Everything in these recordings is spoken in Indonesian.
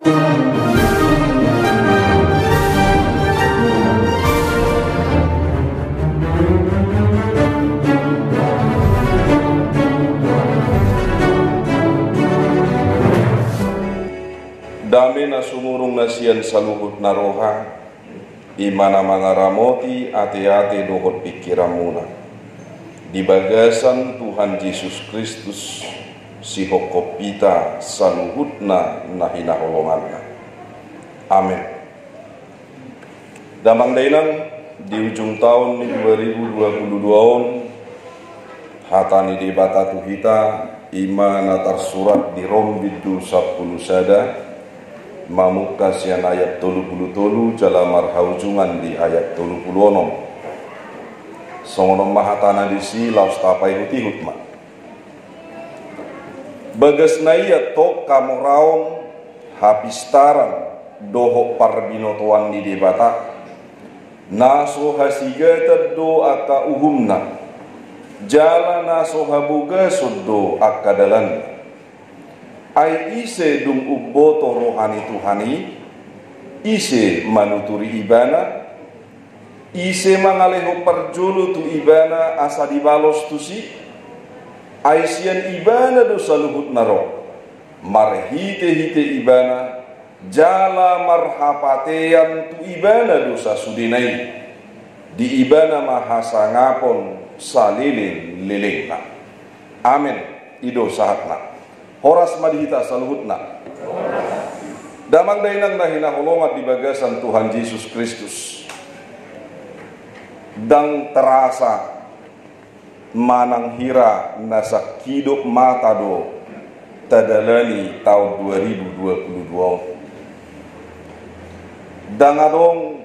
Dame na sumurung nasian saluhut naroha, imana mangaramoti ate-ate dohot pikiramuna. Di bagasan Tuhan Yesus Kristus, si hokopita saluhutna nahinaholonganna. Amin. Damang dainang di ujung tahun 2022 hatani di batatu hita imana tersurat di Rom bidu 10 sada mamukas yang ayat 30 jalamar haujungan di ayat 30 songonom mahatana disi laus tapai huti hutma bagas naya to kamuraon hapistaran doho parbinotoan di debata naso hasigata do aka uhumna jala naso habuga suddo aka dalan ai ise dung ubboto rohani Tuhani, ise manuturi ibana, ise mangaleho perjulu tu ibana asa dibalos tu si, ai sian ibana dosa luhut naro, marhite-hite ibana, jala marhapatean tu ibana dosa sudinai, di ibana mahasa ngapon salilin lilingna. Amin. Ido sahatna. Horas madihita saluhutna. Damang dainang nahina holongat di bagasan Tuhan Yesus Kristus. Dang terasa manang hira nasa kidop mata do tadalani tahun 2022. Dang adong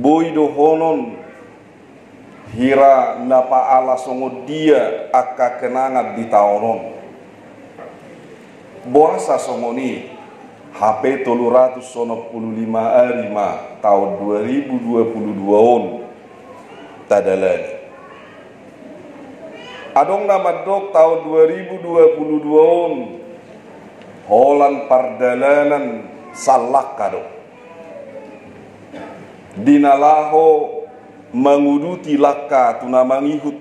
boy do honon hira napa ala songo dia aka kenangat di taonon. Boasa songoni HP 395 arima tahun 2022 on tadalani. Adong nama dok tahun 2022 on holan pardalanan salak kado. Dinalaho menguduti laka tunamangihut.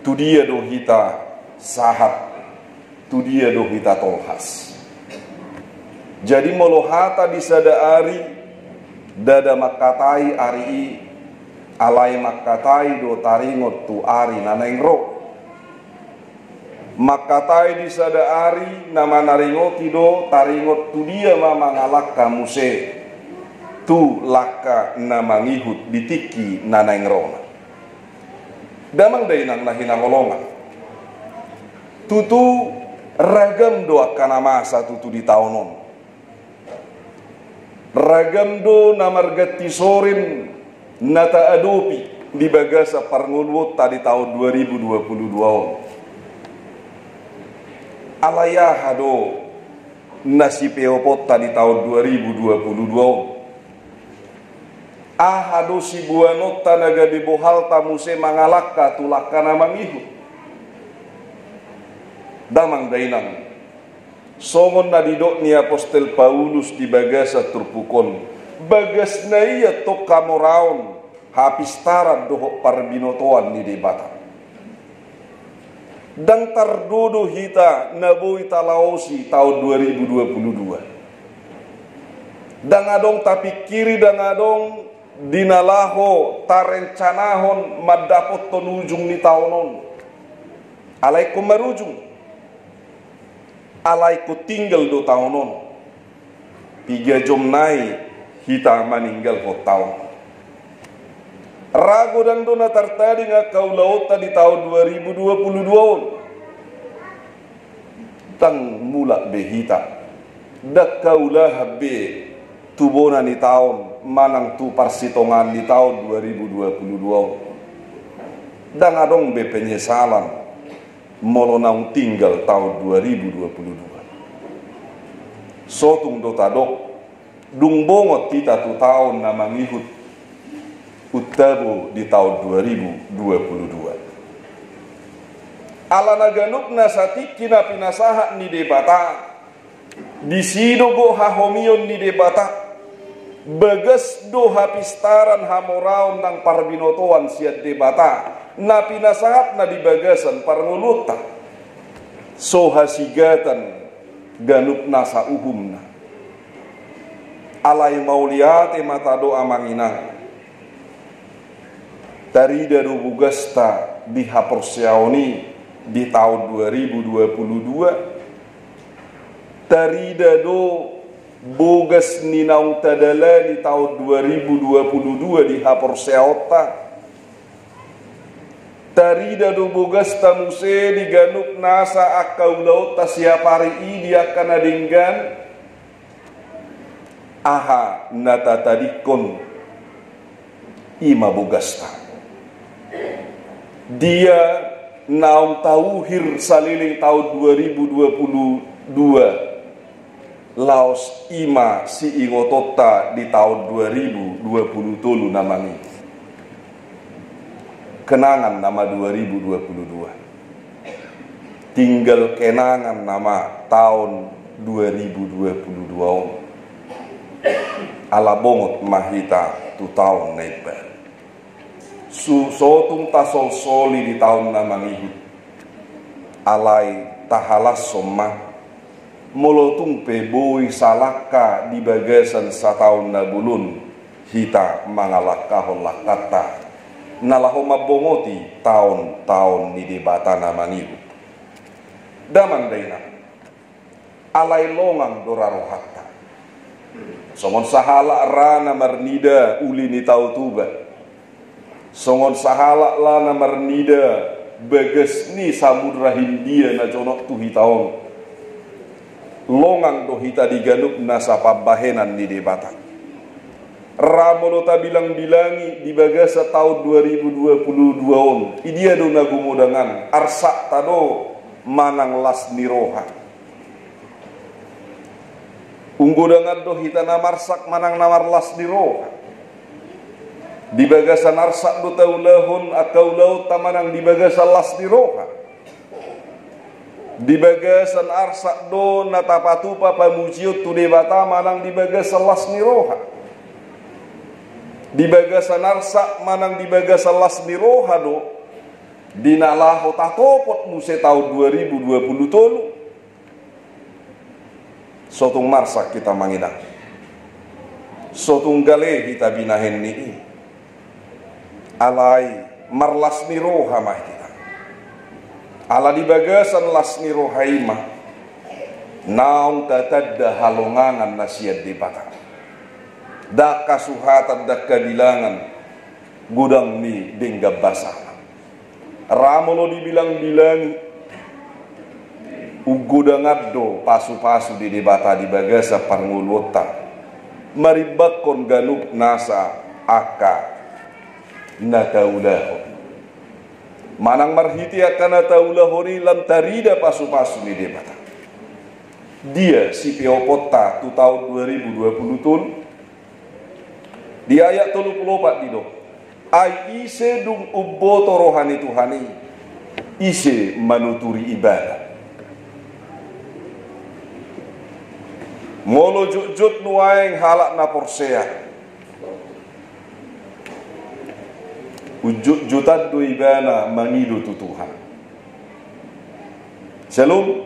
Tu dia do hita sahat. Tu dia do kita tolhas. Jadi molohata di sada ari dada makatai ari alai makatai do taringot tu ari nanengro. Makatai di sada ari nama naringoti do taringot tu dia mamangalak kamuse. Tu laka nama ngihut ditiki nanengro. Damang dainang nahina holongan. Tutu ragam do akana masa tutu di taonon. Ragam do namargati sorin nata adopi di bagasa parngunwot tadi tahun 2022. Alayah do nasi peopot tadi tahun 2022. Ahado si buanot tanaga di bohal tamuse mangalaka tulakana mangihu. Damang dainang songon na didok ni Apostel Paulus di bagasa turpukon bagas na iya to kamoraon hapistaran doho parbinotoan ni debata dan tardodo hita naboy talaosi tahun 2022 dan adong tapi kiri dan adong dinalaho tarencanahon madapot tonujung ni taonon alaikum marujung alai ku tinggal do taonon 3 jom nai hita maninggal ko taon rago dan do na tartadi nga kaulauta di tahun 2022 tang mula be hita dak kaulah be tubona ni taon manang tu parsitongan di tahun 2022 dan adong be penyesalan molo naung tinggal tahun 2022. Sotung do tadok dung bongot kita tu tahun na mangihut utabu di tahun 2022. Ala naganuk na satik kina pinasaha ni debata Di sido go hahomion ni debata, bagas do hapistaran hamoraon nang parbinotoan siat debata, na pinasahat na di bagasan parnguluta, so hasigatan ganup nasa uhumna. Alay mauliate matado amanginang, tarida do bugasta di haporsiaoni di tahun 2022, tarida do bogas ninaung tadala di tahun 2022 di haporsiaota, tarida do bogas tamuse di ganup nasa akaulaut tasyapari i dia kanadinggan, aha nata tadikon ima bogasta. Dia naung tauhir saliling tahun 2022 laos ima si ingotota di tahun 2020 namanya. Kenangan nama 2022. Tinggal kenangan nama tahun 2022. Ala bongot mahita tu tahun neighbor. Sotung tasol soli di tahun namangihi. Alai tahalas somma. Molotung peboi salaka di bagasan satahun nabulun. Hita mangalakahon lakata. Nalahoma bongoti tahun-tahun di debata namangihi. Daman daina. Alai longang dorarohata. Songon sahala rana marnida uli ni tau tuba. Songon sahala lana marnida bagas ni samudra Hindia na jonok tu hitaong. Longang do hita diganup nasa pabahenan ni debata. Ramolota bilang-bilangi di bagasa tahun 2022 on. Idia do nagumudangan arsak tado manang las niroha. Unggodangan do hita namarsak manang namarlas di roha. Di bagasan arsak do taulahun akaulau tamanang di bagasan las di roha. Di bagasan arsak do natapatupa pamujiut tu debata manang di bagasan las ni roha. Di bagasan arsak manang di bagasan las ni roha do dinalaho tatopot muse tahun 2020 tolu. Sotung marsak kita mangidang. Sotung gale kita binahen ni. Alai marlas ni roha mah kita. Ala di bagasan las ni roha imah. Naung tatadda halongangan nasiat di bata. Dak kasuhatan dak kabilangan. Gudang ni dinggab basah. Ramolo dibilang-bilangi. Ugudangaddo pasu-pasu di debata di bagasa parngulota maribakon ganup nasa aka nataulaho manang marhiti akan nataulahori lam tarida pasu-pasu di debata. Dia si Peopota tu tahun 2020 tun di ayat 34 dido ai ise dung ubboto rohani Tuhani ise manuturi ibadah. Molo jut nuaing halak na porsea. Ujut jutat do ibana mangido tu Tuhan. Shalom.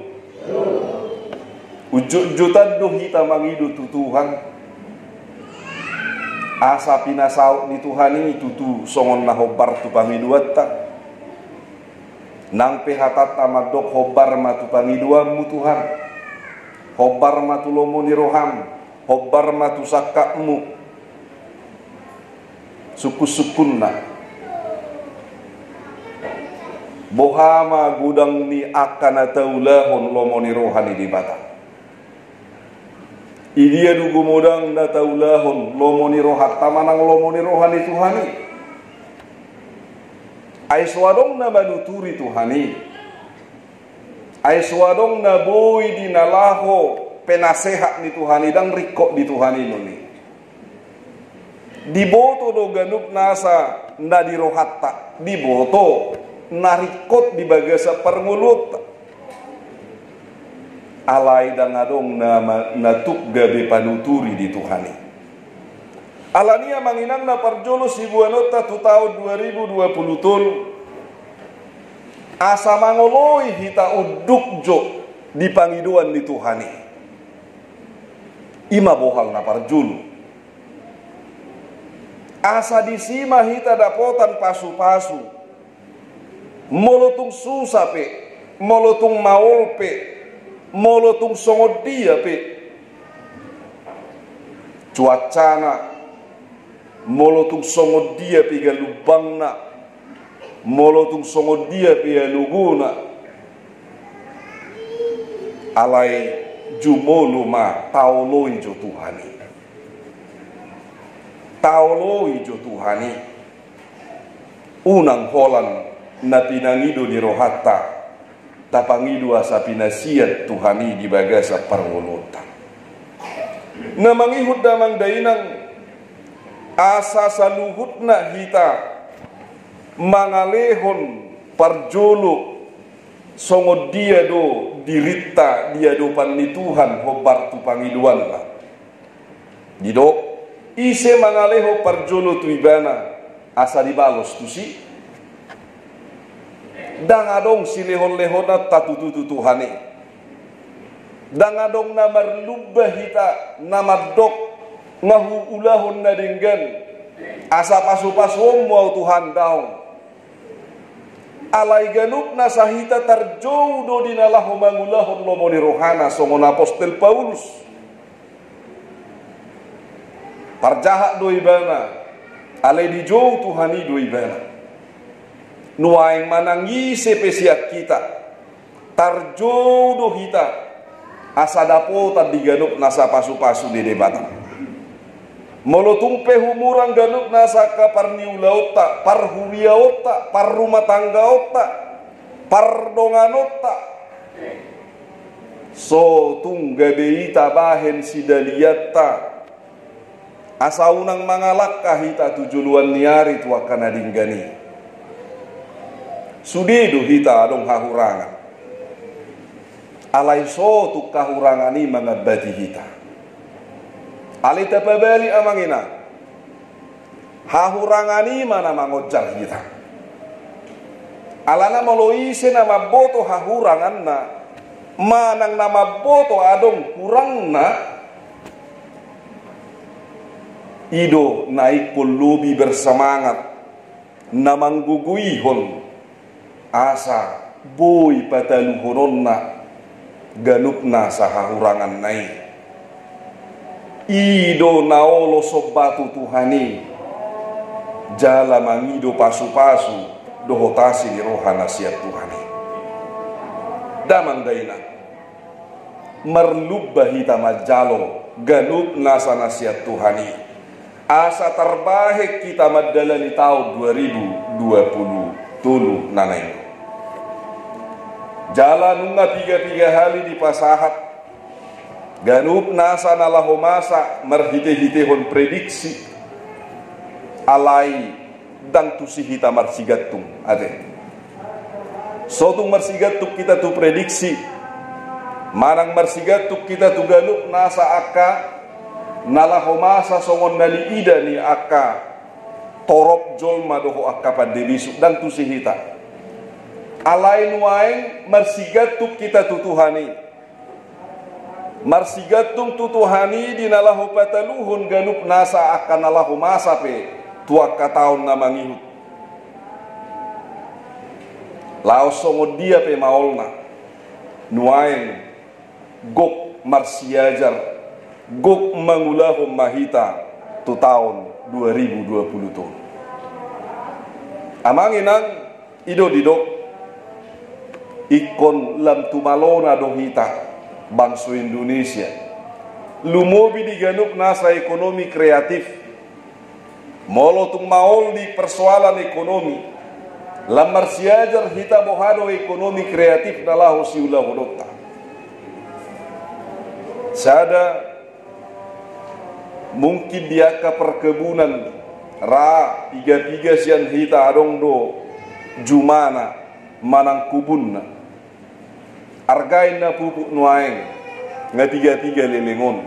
Ujut jutat do hita mangido tu Tuhan. Asa pinasau ni Tuhan ini tutu songon na hobar tu pamiduatta. Nang pehatat amadok hobar matu pamiduamu Tuhan. Hobar matu lomo ni roham, hobar matu sakakmu, suku-sukunna. Bohama gudang ni akan ataulahon lomo ni rohani di bata. Idia dugu modang nataulahon lomo ni rohat tamanang lomo ni rohani Tuhani. Aiswadong na manuturi Tuhani. Aiswadong na boy di nalaho penasehat ni Tuhani dang rikok di Tuhani noni. Diboto do ganup nasa na dirohatta, diboto narikot di bagasa permulut. alai dan adong natuk gabe panuturi di Tuhani. Alania manginang na parjolo si buanota tu tahun 2020 tol asa mangoloi hita uduk jo di pangiduan di Tuhani. Ima bohal na parjolo. Asa disima hita dapotan pasu-pasu. Molotung susah pe, molotung maol pe, molotung songodia pe. Cuacana molotung songodia pe galubangna, molotung songodia pe luguna. Alai jumolo ma taoloi jo Tuhani. Taoloi jo Tuhani. Unang holan na pinangido ni rohata tapangido asa pinasiat Tuhani di bagasa parwolota. Na mangihud damang dainang asa saluhutna hita mangalehon parjolo songod dia do dirita dia do panni Tuhan hobar tu pangiduan lah. Didok ise mangaleho parjolo tu ibana asa dibalos tu si dang adong silehon-lehona tatututu Tuhani. Dang adong namar lubah hita namadok ngahu ulahon na dinggan asa pasu-pasu mau Tuhan daong. Alai ganup na sahita tarjodo dinalahu mangulahon lomo ni rohana songon apostel Paulus. Parjahat do ibana alai dijou Tuhani do ibana. Nuaing manangisi pesiak kita tarjodo hita asa dapotan diganup nasa pasu-pasu di debatan. Molotung pehumurang ganup nasa ka parniula otak, parhuria otak, parrumah tangga otak, pardongan otak. So tung gabeita bahen sidaliyata. Asa unang mangalakah hita tujuluan niari tua kanadinggani. Sudido hita adong hahurangan. Alai so tu kahurangani mangabati hita. Alita pabali amangina hahurangani mana mangojar kita. Alana maloise nama boto hahuranganna manang nama boto adong kurangna ido naik kulubi bersemangat namangguguihon asa boy pataluhononna ganupna sahahurangan naik. Ido naolo sobatu Tuhani jala mangido pasu-pasu dohotasi di rohana siap Tuhani. Damang daina merlubah hita majalo ganup nasa nasihat Tuhani. Asa terbahik kita madalani tahun 2020 tulu nanai. Jalan nunga 3 hari di pasahat ganup nasa nalahomasa merhite-hitehon prediksi alai dan tu si hita marsigatung ade. Sotung marsigatung kita tu prediksi manang marsigatung kita tu ganup nasa aka nalahomasa songon nali ida ni aka torop jolma doho aka pandebisu dan tu si hita alai nuaing marsigatung kita tu Tuhani. Marsigatung tutuhani dinalahu pataluhun ganup nasa akan nalahu masa pe tua kataun namangihut. Laos songo dia pe maolna nuain gok marsiajar gok mangulahum mahita tu tahun 2020 tu. Amanginang ido didok ikon lam tumalona dohita bangsa Indonesia lumobi diganup nasa ekonomi kreatif molotung maol di persoalan ekonomi lamar siajar hita bohado ekonomi kreatif nalahu siulah hodota sada mungkin dia ke perkebunan ra tiga sian hita adong do jumana manang kubunna argain na pupuk nuaeng nga tiga-tiga lelengon.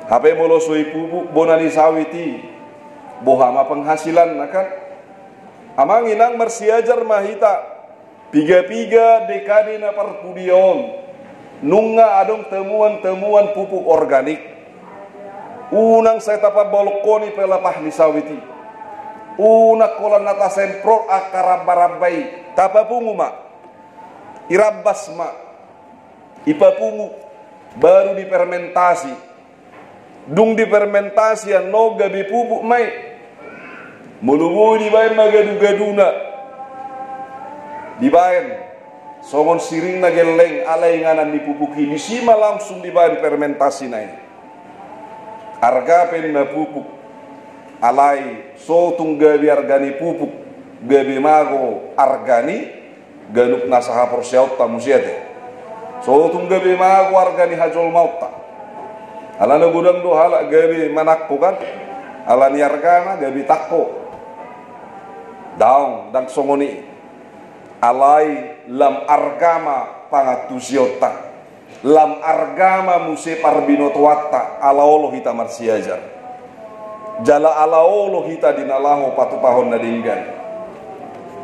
Hape molosoi pupuk bonani sawiti bohama penghasilan nakan. Amang inang marsiajar mahita piga-piga dekade na perpudion nunga adong temuan-temuan pupuk organik. Unang saya tapa bolokoni pelapah ni sawiti. Una kolan nata semprot akarababai tapa pungu mak. Irabas mak, ipapungu, baru difermentasi. Dung difermentasi yang noga bipupuk mai. Mulungu dibayan magadu-gaduna. Dibayan, songon siring na geleng alay nganan dipupuki. Disima langsung dibayan fermentasi na ini. Arga pen na pupuk. Alay, so tung gabi argani pupuk. Gabi mago argani. Ganuk nasaha porsiaut tamu siate. So tungga be ma warga ni hajol mauta. Alana gudang do halak gabi manakko kan. Alani argana gabi takko. Daung dan songoni. Alai lam argama pangatusiota. Lam argama muse parbinoto watta ala Allah hita marsiajar. Jala ala Allah hita dinalaho patu pahon na dinggan.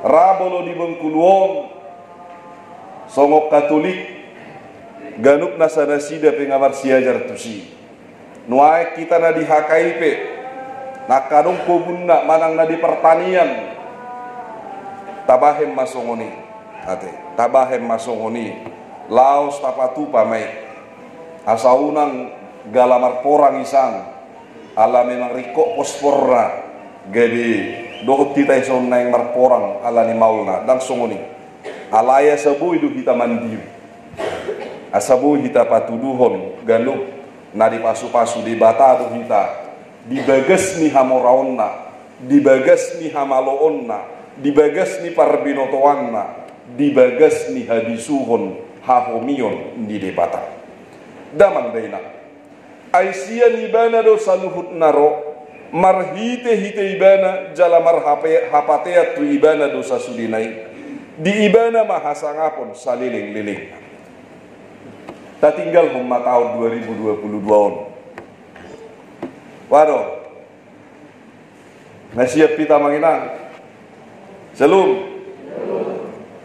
Rabolo di Bengkuluong songok Katolik ganuk nasana sida pengamar siajar tusi nuai kita na di HKIP nakadong kubunna manang na di pertanian tabahem masongoni ate tabahem masongoni laos tapatu pamai asaunang galamar porang isang ala memang riko posporna gede dohot kita ison na yang marporang ala ni maulna dan songoni alaya sabu itu kita mandiri asabu kita patuduhon ganuk na di pasu-pasu di bata do kita dibagas ni hamoraonna dibagas ni hamaloonna dibagas ni parbinotoanna dibagas ni habisuhon hahomion di debata damang daina aisian ibana do saluhut naro marhite hite ibana jala marhapatea tu ibana dosa sudinai di ibana mahasangapon saliling-liling. Tak tinggal humma tahun 2022 on. Waduh, nasiap pita manginang. Selum,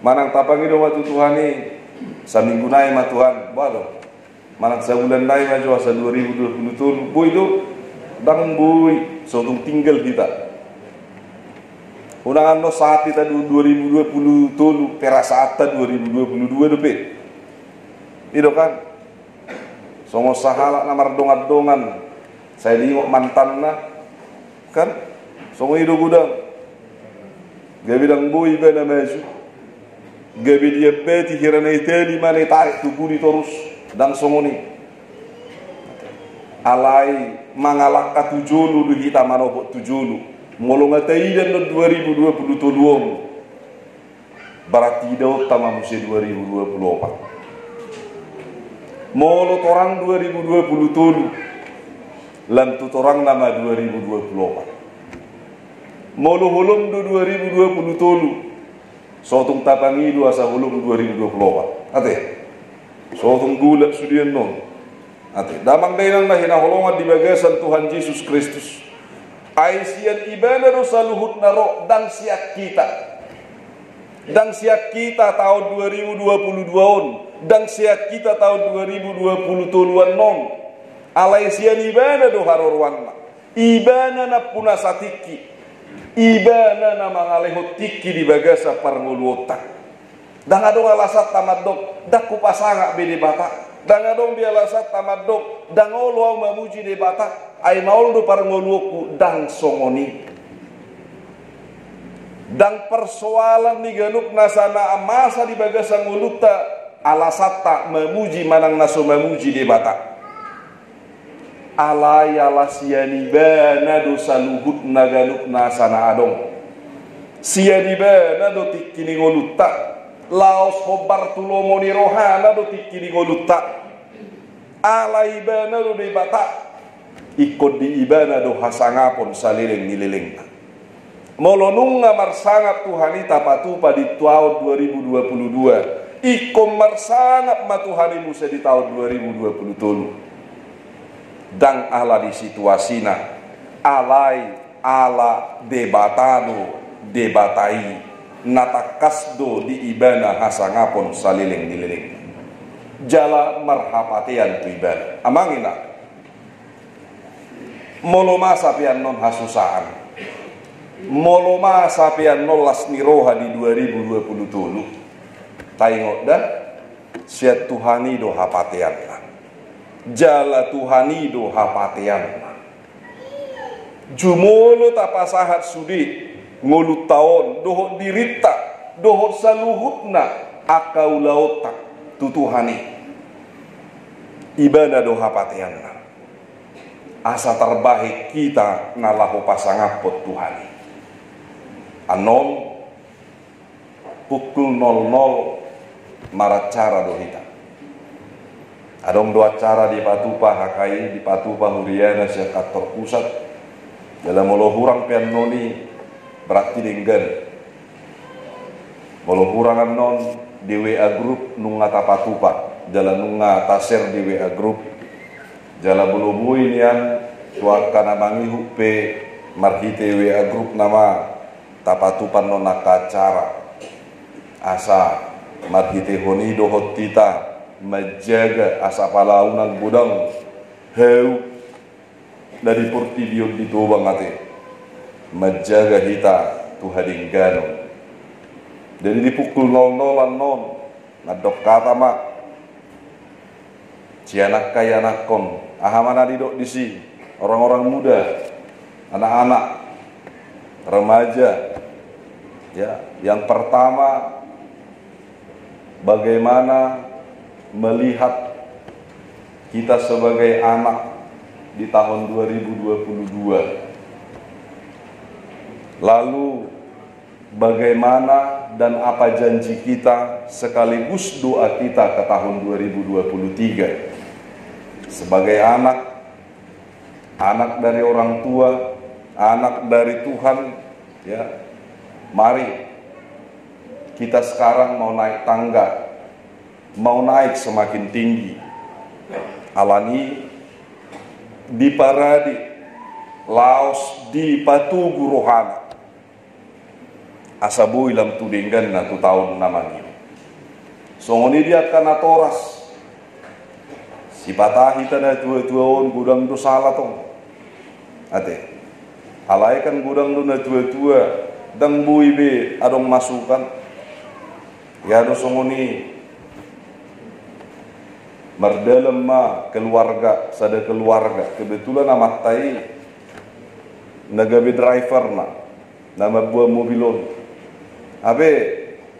manang tapangi do matu Tuhani saminggu nai matuhan. Waduh, manang sebulan nai maju asa 2027 boy do dang boy. Sotung tinggal kita. Unangan no saat kita 2020 tolu perasaan 2022 depe. Itu kan. Songo sahala namar dongan-dongan. Saya liwak mantan na kan. Songo ido gudang. Gabi dang boy bana maju. Gabi dia beti hirana iteli mane tarik tuguni terus dan songo ni. Alai mangalak katujulu du hita manopok tujulu molonga taidan no 2022 berarti do tama musim 2024 molo torang 2027 lam tu torang nama 2024 molo hulum do 2027 sotung tapangi do asa hulum 2024 ate sotung gulak sudian no ate damang dainang na hinaholongan di bagasan Tuhan Yesus Kristus aisian ibana dosa luhut naro dan siak kita tahun 2022 on dan siak kita tahun 2020 non alaisian ibana do harorwanna ibana na punasatiki ibana na mangalehot tiki di bagasa parnguluota dan adong alasat tamadok daku pasanga bede bata dan adong bialasat tamadok dan olo mamuji de bata ay mauldo parnguluoku dan songoni dan persoalan ni ganuk nasana amasa di bagasa nguluta alasata memuji manang naso memuji de bata alaya lasianibana dosa luhut naganuk nasana adong sianibana do tikini nguluta laos hobar tulomoni rohana do tikini nguluta ala ibana do de bata ikut di ibana do hasangapon saliling nililing molonunga marsangat Tuhanita patupa di tahun 2022 ikomar sangat matuhani Musa di tahun 2020 dan ala di situasina alai ala debatai natakasdo di ibana hasangapon saliling dililing jala marhapatian tu ibana amangina moloma sapian non hasusaan moloma sapian nolas niroha di 2020 tengok dah siat Tuhani do hapatian jala Tuhani do hapatian jumolo tapasahat sudi ngolu taon dohot dirita dohot saluhutna akau lautak tutuhani ibadah doha patianna asa terbaik kita nalahu pasangapot Tuhani anon pukul 00 maracara dohita adong dua cara di Patupa hakai di Patupa huriana sia kantor pusat dalam molo hurang pian noni berarti dengan molo hurangan non di WA group nunga Patupa jalan nunga taser di WA group jalan bulubui nian tuakana mangi hupe marhite WA group nama Tapatupan nona kacara asa marhite honido hotita menjaga asa palaunan budang heu dari portidio di tobang ate menjaga hita tuhading gano dari di pukul 00 non ngadok kata mak cianak kaya nakon ahamana didok disi orang-orang muda anak-anak remaja ya yang pertama bagaimana melihat kita sebagai anak di tahun 2022 lalu bagaimana dan apa janji kita sekaligus doa kita ke tahun 2023 sebagai anak dari orang tua, anak dari Tuhan ya. Mari kita sekarang mau naik tangga, mau naik semakin tinggi. Alani di paradi laos di patugu rohana asabu ilam tudinggan na tu tahun namanya songoni dia kana toras si patahi tada tua-tuaon gudang do salah tong ate alai kan gudang do na tua-tua dang bui be adong masukan ya do songoni mardalam ma keluarga sada keluarga kebetulan amat tai nagabe driver nama buah mobilon abe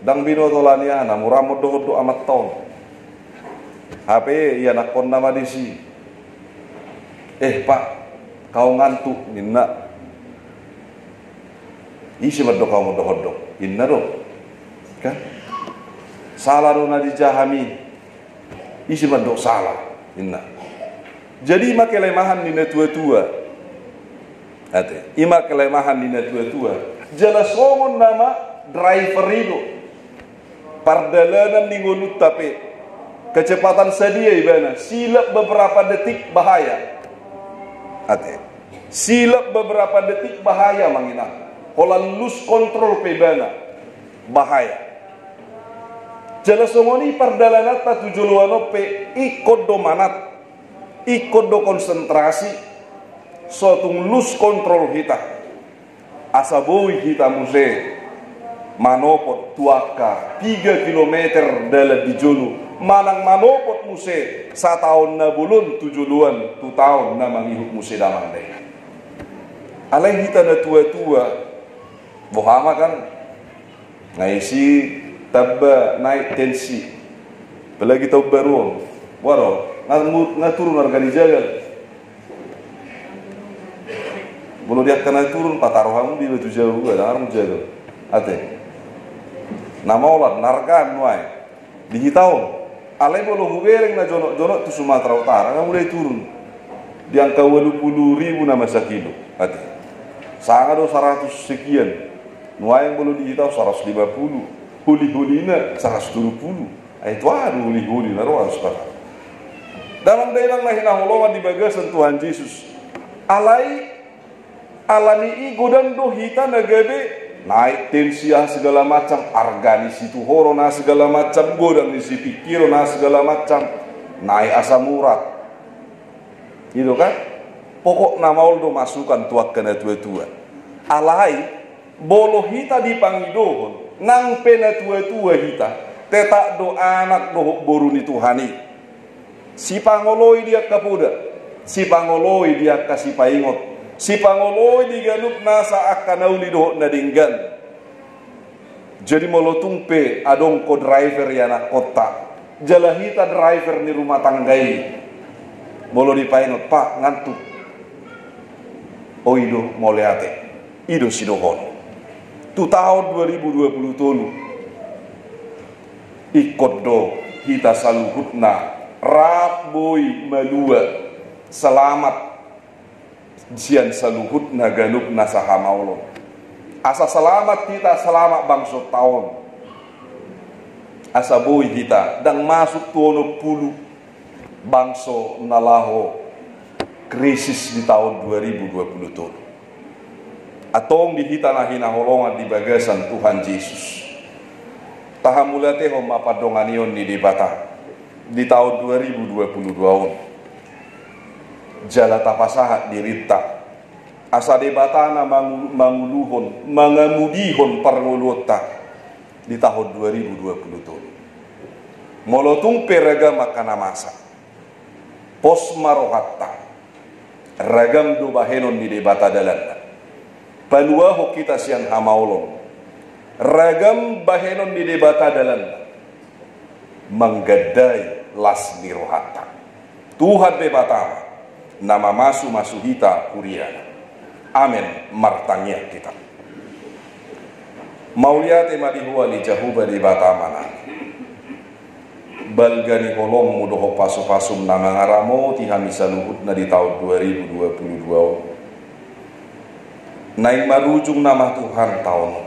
dang bino tolania na muramo do amat ton abe ya nakon nama disi pak kau ngantuk ninna isi maddo kau mo dohodok inna do kan salah do na dijahami isi mandok salah inna jadi ima kelemahan nina tua-tua ate ima kelemahan nina tua-tua jelas songon nama driver itu pardalanan ningolut tapi kecepatan sedia ibana silap beberapa detik bahaya ate silap beberapa detik bahaya mangina holan lose control pebana bahaya jelas songoni pardalanan ta tujuluano pe ikut do manat ikut do konsentrasi sotung lose control kita asaboi kita muse manopot tuaka 3 kilometer dalam dijulu manang manopot muse satahun na bulun tujuluan tu tahun na mangihuk muse damang deh alai kita na tua-tua bohama kan ngaisi tabba naik tensi apalagi tau baru waro ngaturun harga dijagal belum dia kena turun patarohamu di batu jauh juga harus jaga ate nama olah narkan nuai dihitau alai bolo hubereng na jonok tu Sumatera Utara kan mulai turun di angka 80.000 nama sakilo ate sangat do 100 sekian nuai yang bolo dihitau 150 huli-hulina 120 Itu aduh lihuri naruh saudara. Dalam daerah nahina holongan di bagasan Tuhan Yesus. Alani godang do hita nagabe naik tensia segala macam, organis itu horona segala macam, godang isi pikirona segala macam, naik asam urat. Gitu kan? Pokok nama do masukan tuak kena tua-tua. Alai bolo hita dipangidohon, nang pena tua-tua hita, tetak do anak do boruni Tuhani. Si pangoloi dia kapuda, si pangoloi dia kasih paingot, si pangoloi digalup nasa akanau lido nadinggan. Jadi molotung pe adong ko driver ya nak kota, jalahita driver ni rumah tanggai, molo dipaingot pak ngantuk, oh ido moleate, ido sidohon. Tu tahun 2020 ikut do hita saluhutna. Raboi malua selamat sian saluhut nagalup nasaha maulon. Asa selamat kita selamat bangsa tahun. Asa boy kita dan masuk tuono pulu bangsa nalaho krisis di tahun 2020. Atong di hita nahina holongan di bagasan Tuhan Yesus. Tahamulate ho mapadonganion ni debata. Di tahun 2022 jala tapasahat dirita asa debatana manguluhon mangamudihon parngulota di tahun 2020 molotung peraga makana masa pos marohatta ragam do bahenon di debata dalanda paluaho kita siang hamaulon ragam bahenon di debata dalanda menggadai las nirohata Tuhan bebatama nama masu hita kuriana amin martangnya kita mauliate madihua li jahuba di batamana balgani holong mudoho pasu-pasum nama ngaramo tihamisa luhutna di tahun 2022 naik marujung nama Tuhan tahun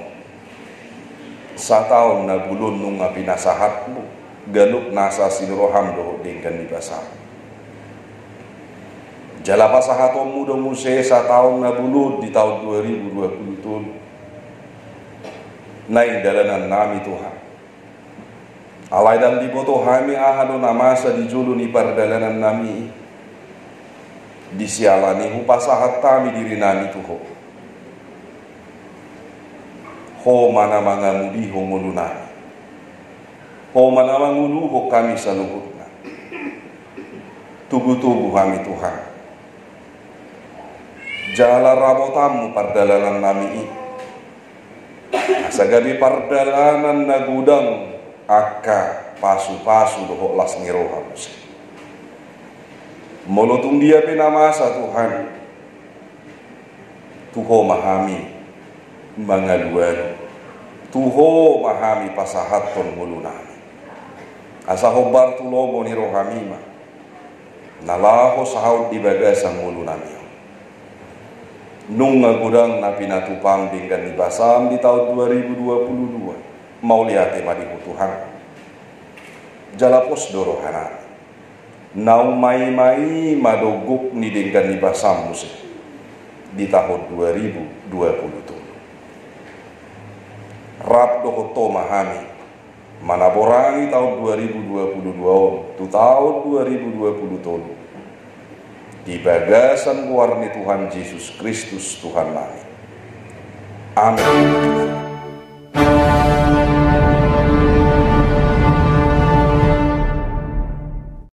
satahun na bulun nung apinasahatmu galup nasa sinuroham do dingkan di basar. Jala pasahaton muda muse sa tahun nabulud di tahun 2020. Naik dalanan nami Tuhan. Alai dan diboto hami ahado namasa di julu ni pardalanan nami. Disialani hupasahat kami diri nami Tuhan. Ho mana mangamudi ho ngulunani. O manawang uluho kami sa luhutna. Tugu-tugu kami Tuhan. Jala rabotamu pardalanan nami ini. Sa gabi pardalanan na gudang aka pasu-pasu doho las ngiroha musi. Molotung dia pinamasa Tuhan. Tuho mahami mangaluan. Tuho mahami pasahaton mulunami. Asa hobar tulomo ni rohamima nalaho sahaut di bagasan mulu nami nung ngagudang na pinatupang dinggan di basam di tahun 2022 mauliate madihu Tuhan jalapos dorohana nau mai madoguk ni dinggan di basam musik di tahun 2020 rap dohoto mahami manaborangi tahun 2022 tu tahun 2020 tahun di bagasan warni Tuhan Yesus Kristus Tuhan kami. Amin.